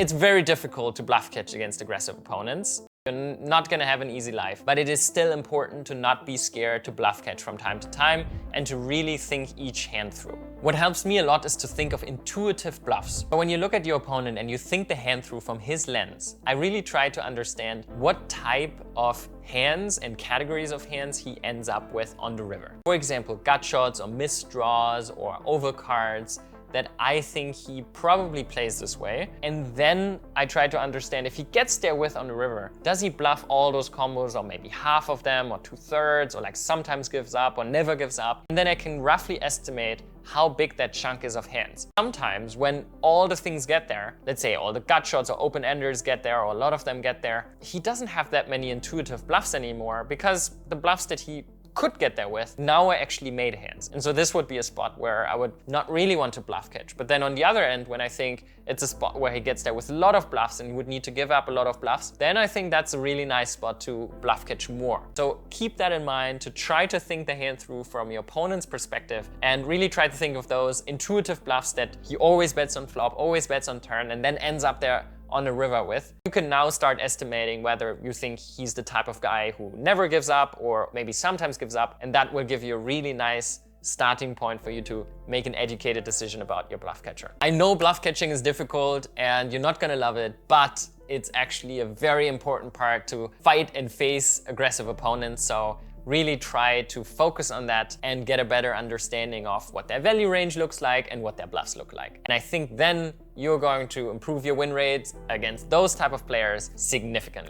It's very difficult to bluff catch against aggressive opponents. You're not gonna have an easy life, but it is still important to not be scared to bluff catch from time to time and to really think each hand through. What helps me a lot is to think of intuitive bluffs. But when you look at your opponent and you think the hand through from his lens, I really try to understand what type of hands and categories of hands he ends up with on the river. For example, gut shots or missed draws or overcards that I think he probably plays this way. And then I try to understand if he gets there with on the river, does he bluff all those combos or maybe half of them or 2/3 or like sometimes gives up or never gives up? And then I can roughly estimate how big that chunk is of hands. Sometimes when all the things get there, let's say all the gut shots or open-enders get there or a lot of them get there, he doesn't have that many intuitive bluffs anymore because the bluffs that he could get there with now are actually made hands. And so this would be a spot where I would not really want to bluff catch. But then on the other end, when I think it's a spot where he gets there with a lot of bluffs and he would need to give up a lot of bluffs, then I think that's a really nice spot to bluff catch more. So keep that in mind, to try to think the hand through from your opponent's perspective and really try to think of those intuitive bluffs that he always bets on flop, always bets on turn, and then ends up there on the river with. You can now start estimating whether you think he's the type of guy who never gives up or maybe sometimes gives up, and that will give you a really nice starting point for you to make an educated decision about your bluff catcher. I know bluff catching is difficult and you're not gonna love it, but it's actually a very important part to fight and face aggressive opponents. So really try to focus on that and get a better understanding of what their value range looks like and what their bluffs look like. And I think then you're going to improve your win rates against those type of players significantly.